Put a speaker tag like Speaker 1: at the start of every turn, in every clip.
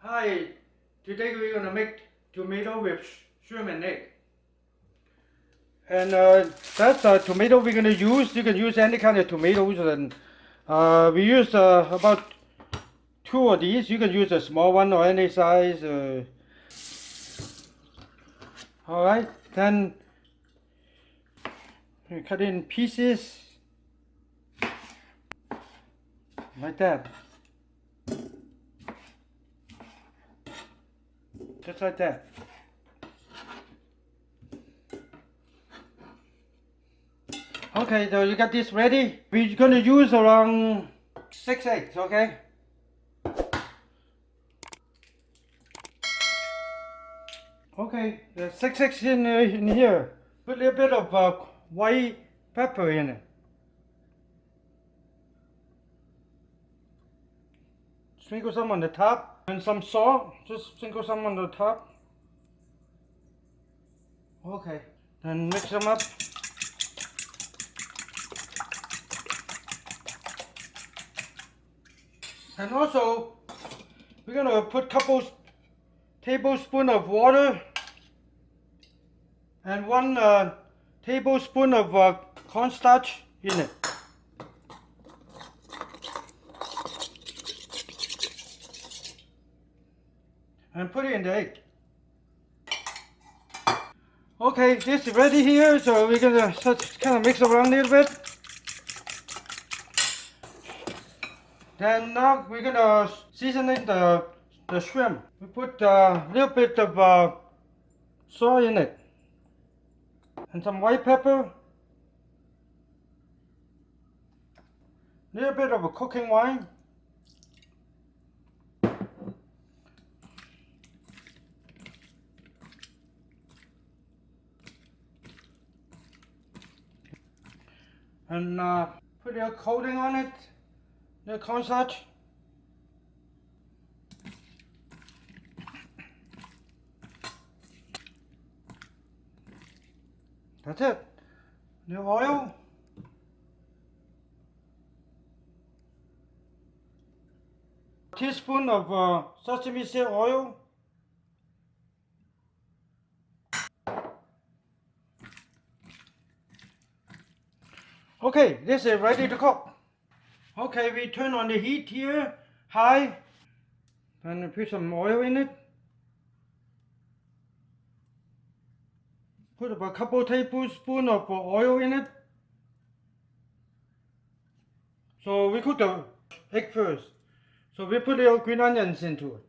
Speaker 1: Hi, today we're gonna make tomato with shrimp and egg. And that's the tomato we're gonna use. You can use any kind of tomatoes, and we use about 2 of these. You can use a small one or any size. All right, then we cut in pieces like that, just like that. Okay, so you got this ready. We're gonna use around 6 eggs, okay? Okay, there's 6 eggs in here. Put a little bit of white pepper in it. Sprinkle some on the top and some salt. Just sprinkle some on the top. Okay, then mix them up. And also, we're gonna put couple tablespoon of water and 1 tablespoon of cornstarch in it. And put it in the egg. Okay, this is ready here, so we're gonna just kind of mix around a little bit. Then now we're gonna season in the shrimp. We put a little bit of salt in it, and some white pepper, a little bit of a cooking wine, and put a coating on it, the cornstarch. That's it. The oil. Teaspoon of sesame seed oil. Okay, this is ready to cook. Okay, we turn on the heat here, high, and put some oil in it. Put about a couple tablespoons of oil in it. So we cook the egg first. So we put the green onions into it.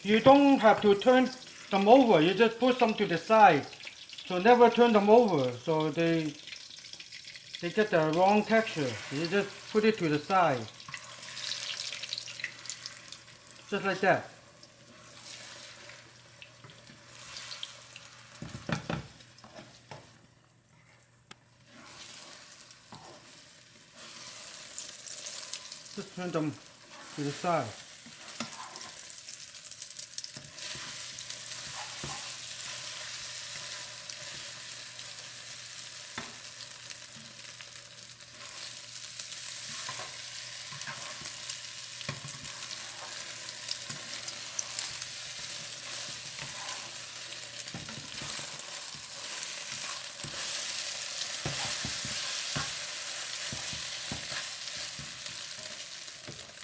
Speaker 1: You don't have to turn them over, you just put some to the side. So never turn them over, so they get the wrong texture. You just put it to the side. Just like that. Just turn them to the side.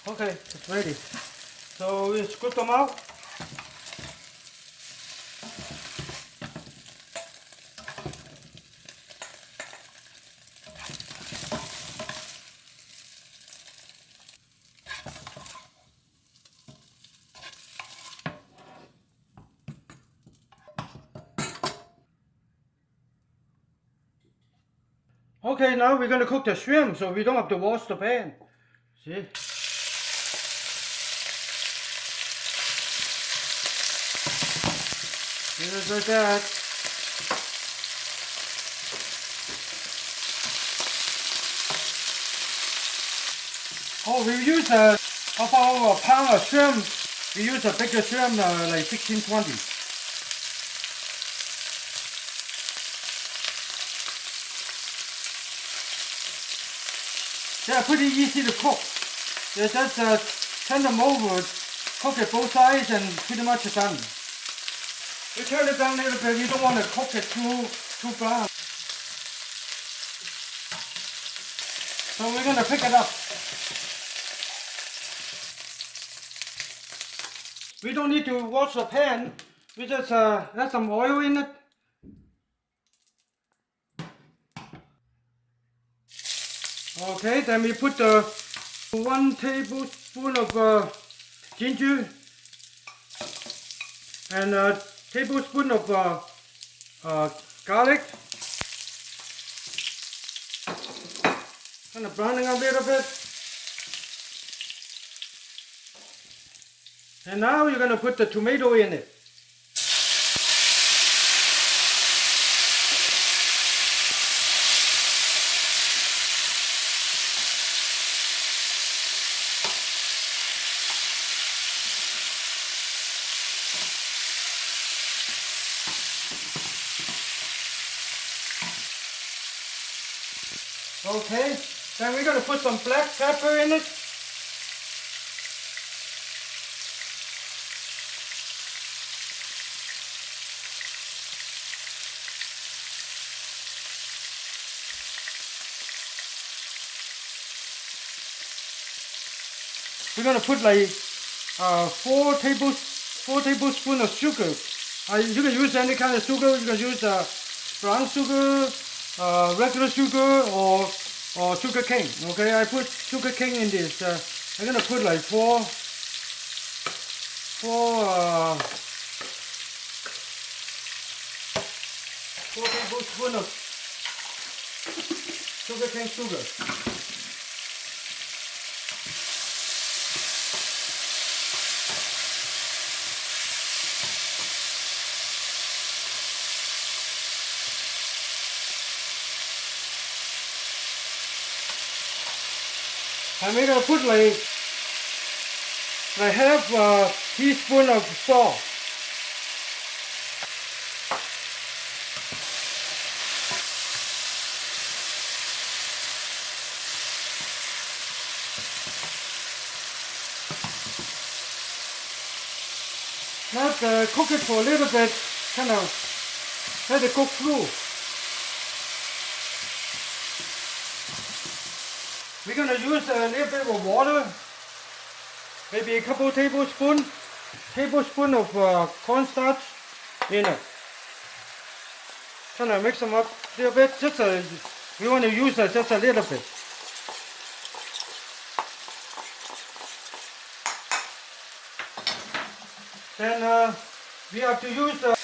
Speaker 1: Okay, it's ready. So we scoop them out. Okay, now we're gonna cook the shrimp, so we don't have to wash the pan. See? Just like that. Oh, we use about a pound of shrimp. We use a bigger shrimp, like 1620. They're pretty easy to cook. You just turn them over, cook it both sides, and pretty much done. You turn it down a little bit. You don't want to cook it too brown. So we're gonna pick it up. We don't need to wash the pan. We just add some oil in it. Okay, then we put 1 tablespoon of ginger and a tablespoon of garlic. Kind of browning a little bit. And now you're going to put the tomato in it. Okay, then we're going to put some black pepper in it. We're going to put like 4 tablespoons of sugar. You can use any kind of sugar. You can use brown sugar, regular sugar, or sugar cane. Okay, I put sugar cane in this. I'm gonna put like 4 tablespoons of sugar cane sugar. And we're gonna put like half a teaspoon of salt. Now cook it for a little bit, kind of let it cook through. We're going to use a little bit of water, maybe a couple tablespoons of cornstarch in it. Kind of mix them up a little bit. We want to use just a little bit. Then we have to use about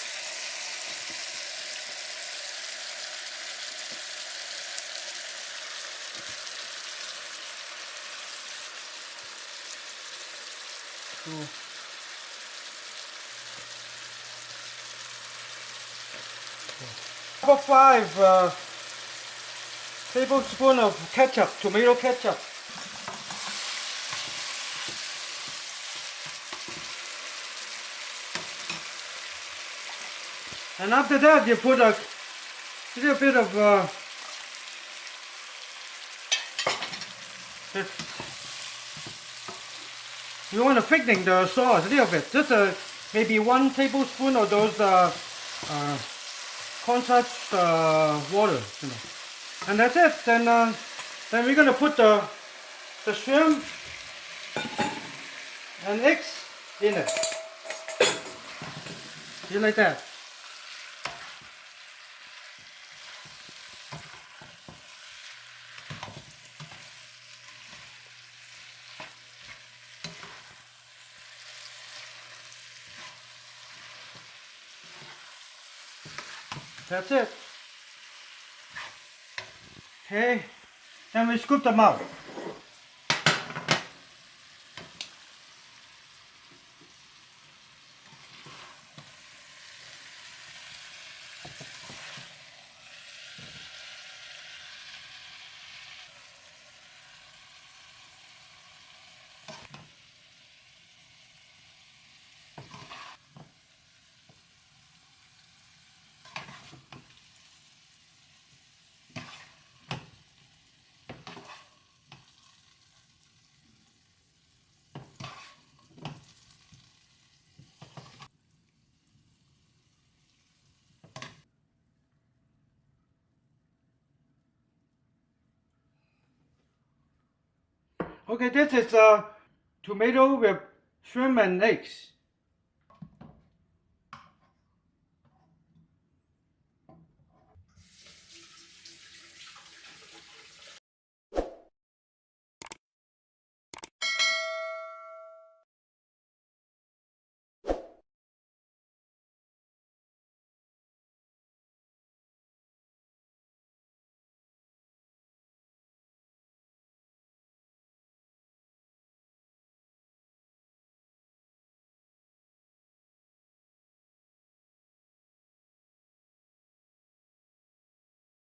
Speaker 1: 5 tablespoons of ketchup, tomato ketchup. And after that, you put a little bit of you want to thicken the sauce a little bit, just maybe 1 tablespoon of those cornstarch water, you know. And that's it. Then we're gonna put the shrimp and eggs in it. You like that? That's it. Okay, then we scoop them out. Okay, this is tomato with shrimp and eggs.